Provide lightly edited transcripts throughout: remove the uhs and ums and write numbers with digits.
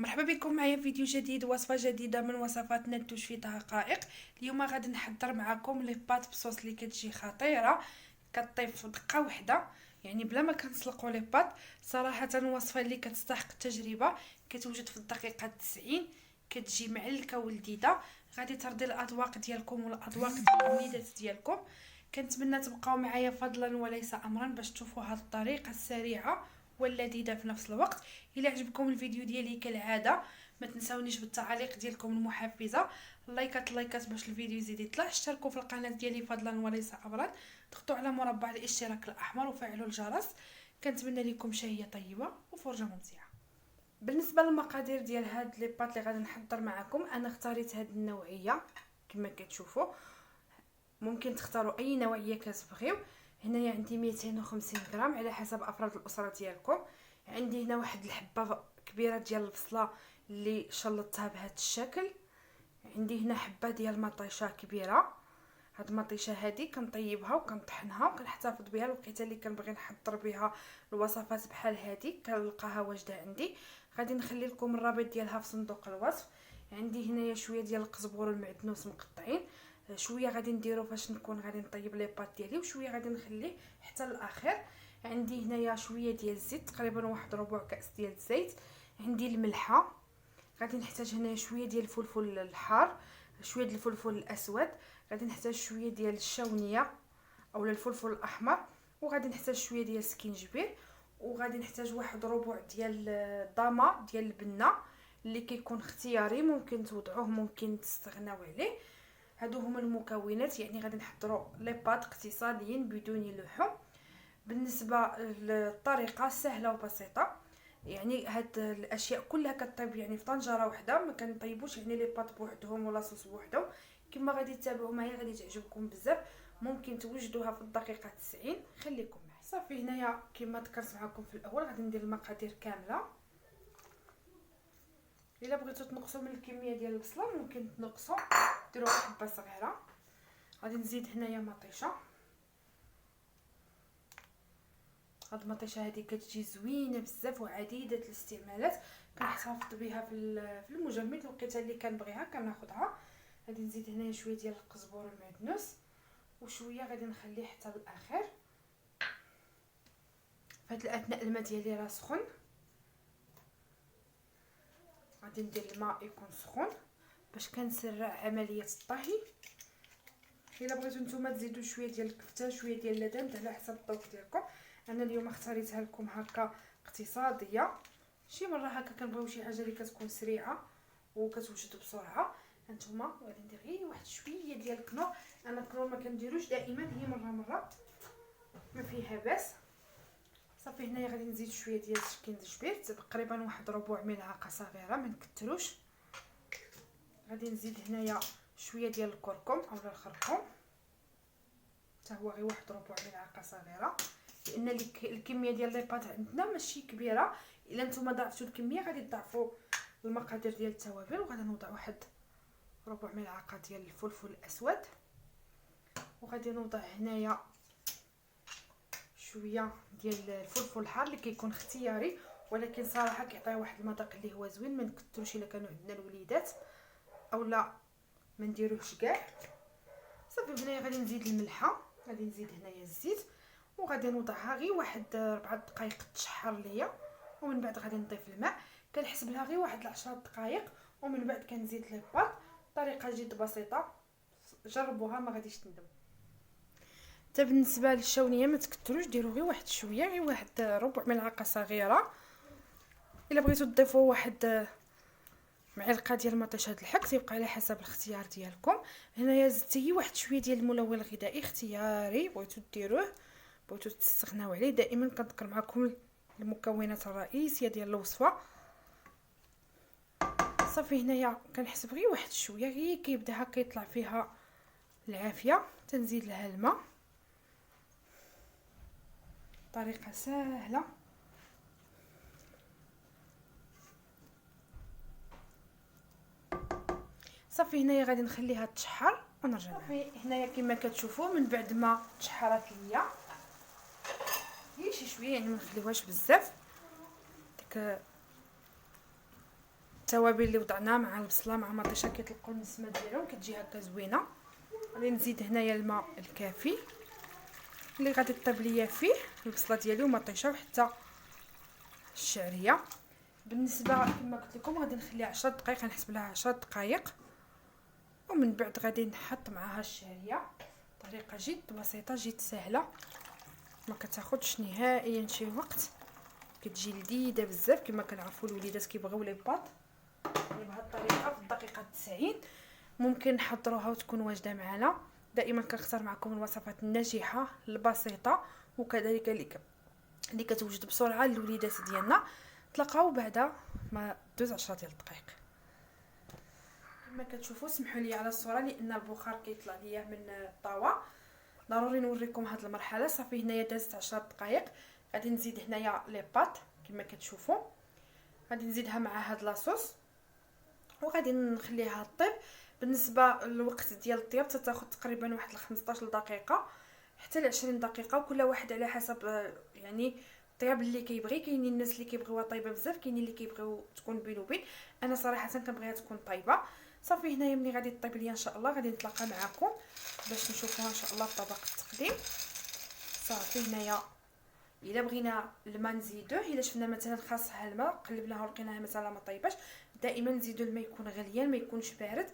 مرحبا بكم معايا في فيديو جديد، وصفه جديده من وصفات ندوش في دقائق. اليوم غادي نحضر معكم لي بات بصوص اللي كتجي خطيره، كطيب في دقه واحده، يعني بلا ما كنسلقوا لي بات. صراحه وصفه اللي كتستحق التجربه، كتوجد في الدقيقه 90، كتجي معلكه ولذيذه. غادي ترضي الاذواق ديالكم والاذواق ديال الوليدات ديالكم. كنتمنى تبقاو معايا فضلا وليس امرا باش تشوفوا هذه الطريقه السريعه واللذيذه في نفس الوقت. الى عجبكم الفيديو ديالي كالعاده ما تنساونيش بالتعاليق ديالكم المحفزه، لايكات باش الفيديو يزيد يطلع، اشتركوا في القناه ديالي فضلا وليس امرا، ضغطوا على مربع الاشتراك الاحمر وفعلوا الجرس. كنتمنى لكم شهيه طيبه وفرجه ممتعه. بالنسبه للمقادير ديال هاد لي بات اللي غادي نحضر معكم، انا اختاريت هاد النوعيه كما كتشوفوا، ممكن تختاروا اي نوعيه كتبغيو. هنايا عندي 250 غرام على حسب افراد الاسره ديالكم. عندي هنا واحد الحبه كبيره ديال البصله اللي شلطتها بهذا الشكل. عندي هنا حبه ديال مطيشه كبيره. هاد المطيشه هذه كنطيبها وكنطحنها وكنحتفظ بها الوقيته اللي كنبغي نحضر بها الوصفات بحال هذه كنلقاها واجده عندي. غادي نخلي لكم الرابط ديالها في صندوق الوصف. عندي هنايا شويه ديال القزبور المعدنوس مقطعين، شويه غادي نديرو فاش نكون غادي نطيب لي بات ديالي، وشويه غادي نخليه حتى للاخر. عندي هنايا شويه ديال الزيت، تقريبا واحد ربع كاس ديال الزيت. عندي الملحه، غادي نحتاج هنا شويه ديال الفلفل الحار، شويه ديال الفلفل الاسود، غادي نحتاج شويه ديال الشاونيه اولا الفلفل الاحمر، وغادي نحتاج شويه ديال السكينجبير، وغادي نحتاج واحد ربع ديال الضامه ديال البنه اللي كيكون اختياري، ممكن توضعوه ممكن تستغناو عليه. هادو هما المكونات، يعني غادي نحضروا لي بات اقتصاديين بدون لحوم. بالنسبه للطريقه سهله وبسيطه، يعني هاد الاشياء كلها كطيب يعني في طنجره واحده، ما كنطيبوش يعني لي بات بوحدهم ولا صوص بوحدهم. كما غادي تتابعوا معايا غادي تعجبكم بزاف، ممكن توجدوها في الدقيقه 90. خليكم معي. صافي هنايا كما ذكرت معكم في الاول غادي ندير المقادير كامله. الا بغيتو تنقصوا من الكميه ديال البصله ممكن تنقصوا، ديروا حبه صغيره. غادي نزيد هنايا مطيشه. هاد المطيشه هذه كتجي زوينه بزاف وعديده الاستعمالات، كنحتفظ بها في المجمد الوقيته اللي كنبغيها كناخذها. غادي نزيد هنايا شويه ديال القزبور المعدنوس، وشويه غادي نخليه حتى الاخر. فهاد الاثناء الماء ديالي راه سخون، غادي ندير الماء يكون سخون باش كنسرع عمليه الطهي. الا بغيتو نتوما تزيدوا شويه ديال الكفته شويه ديال اللبن على حسب الذوق ديالكم. انا اليوم اختاريتها لكم هكا اقتصاديه، شي مره هكا كنبغيو شي حاجه اللي كتكون سريعه وكتوجد بسرعه. هانتوما غادي ندير غير واحد شويه ديال الكنور. انا الكنور ما كنديروش دائما، هي مره ما فيها باس. صافي هنايا غادي نزيد شويه ديال السكينجبير، تقريبا واحد ربع ملعقه صغيره، ما نكثروش. غادي نزيد هنايا شويه ديال الكركم اولا الخرقوم، حتى هو غير واحد ربع ملعقه صغيره، لان الكميه ديال لي بات عندنا ماشي كبيره. الا نتوما ضاعفتوا الكميه غادي تضاعفوا المقادير ديال التوابل. وغادي نوضع واحد ربع ملعقه ديال الفلفل الاسود، وغادي نوضع هنايا شويه ديال الفلفل الحار اللي كيكون اختياري، ولكن صراحه كيعطي واحد المذاق اللي هو زوين. ما نكثروش الا كانوا عندنا الوليدات اولا ما نديروهش كاع. صافي هنايا غادي نزيد الملحه، غادي نزيد هنايا الزيت، وغادي نوضعها غير واحد 4 دقائق تشحر ليا، ومن بعد غادي نضيف الماء. كنحسب لها غير واحد 10 دقائق، ومن بعد كنزيد لي بات. طريقه جد بسيطه، جربوها ما غاديش تندموا. حتى بالنسبه للشاونيه ما تكثروش، ديروا غير واحد شويه، غير واحد ربع ملعقه صغيره. الا بغيتو تضيفوا واحد معلقه ديال مطيشه هاد الحك تيبقى على حسب الاختيار ديالكم. هنايا زدت هي واحد شويه ديال الملون الغذائي اختياري، بغيتو ديروه بغيتو تستغناو عليه. دائما كنذكر معكم المكونات الرئيسيه ديال الوصفه. صافي هنايا كنحسب غير واحد شويه، غير كيبدا هكا يطلع فيها العافيه، تنزيد لها الماء. طريقه سهله. صافي هنايا غادي نخليها تشحر ونرجع. صافي هنايا كما كتشوفوا من بعد ما تشحرات ليا غير شي شويه، يعني ما نخليوهاش بزاف، ديك التوابل اللي وضعنا مع البصله مع مطيشه كيطلقوا النسمه ديالهم كتجي هكا زوينه. غادي نزيد هنايا الماء الكافي اللي غادي طيب ليا فيه البصله ديالي ومطيشه وحتى الشعريه. بالنسبه كما قلت لكم غادي نخليها 10 دقائق، غنحسب لها 10 دقائق، ومن بعد غادي نحط معها الشعريه. طريقه جد بسيطه جد سهله، ما كتاخذش نهائيا شي وقت، كتجي لذيذه بزاف. كما كنعرفوا الوليدات كيبغيو لي باط، يعني بهذه الطريقه في الدقيقه 90 ممكن نحضروها وتكون واجده معنا. دائما كنختار معكم الوصفات الناجحه البسيطه وكذلك اللي كتوجد بسرعه للوليدات ديالنا. تلقاو بعد ما دوز 10 ديال الدقائق. كما كتشوفوا سمحوا لي على الصوره لان البخار كيطلع ليا من الطاوه، ضروري نوريكم هذه المرحله. صافي هنايا دازت 10 دقائق. غادي نزيد هنايا لي باط كما كتشوفوا، غادي نزيدها مع هاد لاصوص وغادي نخليها طيب. بالنسبه للوقت ديال الطياب تتاخذ تقريبا واحد 15 دقيقه حتى ل 20 دقيقه، وكل واحد على حسب يعني الطياب اللي كيبغي. كاينين الناس اللي كيبغيوها طيبه بزاف، كاينين اللي كيبغيو تكون بين وبين. انا صراحه كنبغيها تكون طيبه. صافي هنايا ملي غادي طيب ليا ان شاء الله غادي نتلاقى معكم باش نشوفوها ان شاء الله في طبق التقديم. صافي هنايا الا بغينا الماء نزيدوه، الا شفنا مثلا خاصها الماء قلبناها ولقيناها مثلا ما طيباش، دائما نزيدو الماء يكون غليان ما يكونش بارد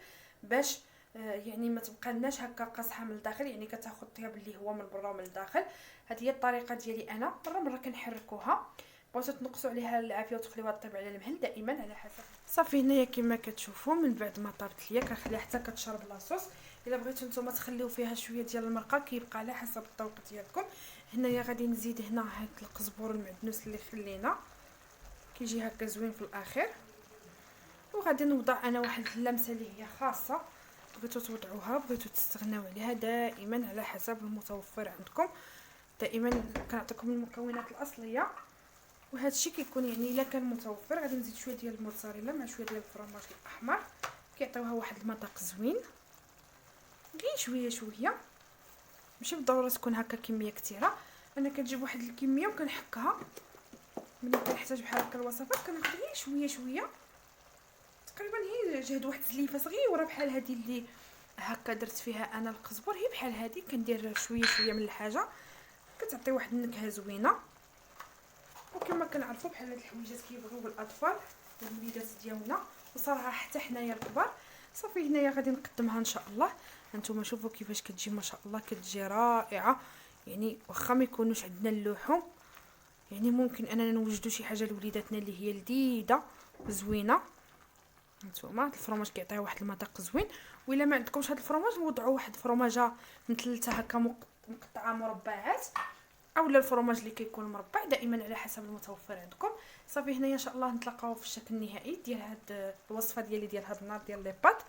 باش يعني ما تبقى لناش هكا قاصحه من الداخل، يعني كتاخذ الطياب اللي هو من برا ومن الداخل. هذه هي الطريقه ديالي انا، مره كنحركوها. بغيتو تنقصوا عليها العافيه وتخليوها طيب على المهل دائما على حسب. صافي هنايا كما كتشوفوا من بعد ما طابت ليا كنخليها حتى كتشرب لاصوص. الا بغيتو نتوما تخليو فيها شويه ديال المرقه كيبقى على حسب الذوق ديالكم. هنايا غادي نزيد هنا هاد القزبور المعدنوس اللي خلينا كيجي هكا زوين في الاخير، وغادي نوضع انا واحد اللمسه اللي هي خاصه. بغيتو توضعوها بغيتو تستغناو عليها دائما على حسب المتوفر عندكم. دائما كنعطيكم المكونات الاصليه وهذا الشيء كيكون يعني الا كان متوفر. غادي نزيد شويه ديال الموتزاريلا مع شويه ديال الفرماج الاحمر كيعطيوها واحد المذاق زوين، غير شويه ماشي بالضروره تكون هكا كميه كثيره. انا كنجيب واحد الكميه وكنحكها ملي كنحتاج بحال هكا الوصفات كناخذ غير شويه تقريبا هي جهد واحد زليفه صغيره بحال هذه اللي هكا درت فيها انا القزبر. هي بحال هذه كندير شويه من الحاجه كتعطي واحد النكهه زوينه. وكما كنعرفوا بحال هاد الحويجات كيبغيو الاطفال والوليدات ديالنا وصراحه حتى حنايا الكبار. صافي هنايا غادي نقدمها ان شاء الله. هانتوما شوفوا كيفاش كتجي ما شاء الله، كتجي رائعه. يعني واخا ما يكونوش عندنا اللحوم يعني ممكن اننا نوجدوا شي حاجه لوليداتنا اللي هي لذيذه وزوينه. هانتوما الفرماج كيعطيه واحد المذاق زوين، وإلا ما عندكمش هاد الفرماج وضعوا واحد الفرماجه مثلثه هكا مقطعه مربعات، اولا الفرماج اللي كيكون مربع دائما على حسب المتوفر عندكم. صافي هنايا ان شاء الله نتلاقاو في الشكل النهائي ديال هاد الوصفه ديالي ديال هاد النهار ديال لي بات.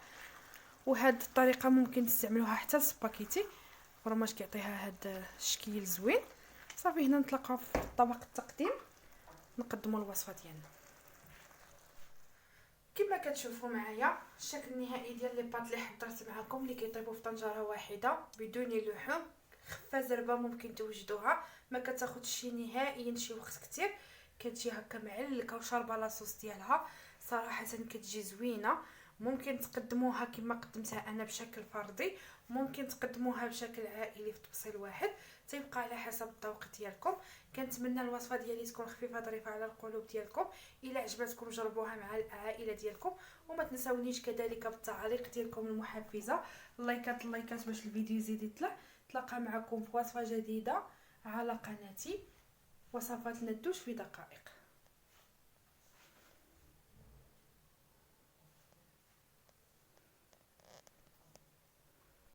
وهاد الطريقه ممكن تستعملوها حتى للسباكيتي، الفرماج كيعطيها هاد الشكل زوين. صافي هنا نتلاقاو في طبق التقديم نقدموا الوصفه ديالنا. كما كتشوفوا معايا الشكل النهائي ديال لي بات اللي حضرت معكم اللي كيطيبوا في طنجره واحده بدون لحوم، خفه زربه ممكن توجدوها، ما كتاخذش نهائيا شي وقت كتير، كتجي هكا معلكه وشاربه لاصوص ديالها. صراحه كتجي زوينه. ممكن تقدموها كما قدمتها انا بشكل فردي، ممكن تقدموها بشكل عائلي في تبصيل واحد، تيبقى على حسب الذوق ديالكم. كنتمنى الوصفه ديالي تكون خفيفه ظريفه على القلوب ديالكم. الى عجبتكم جربوها مع العائله ديالكم، وما تنساونيش كذلك بالتعاليق ديالكم المحفزه، اللايكات باش الفيديو يزيد يطلع. تلقى معكم في وصفه جديده على قناتي وصفات ندوش في دقائق.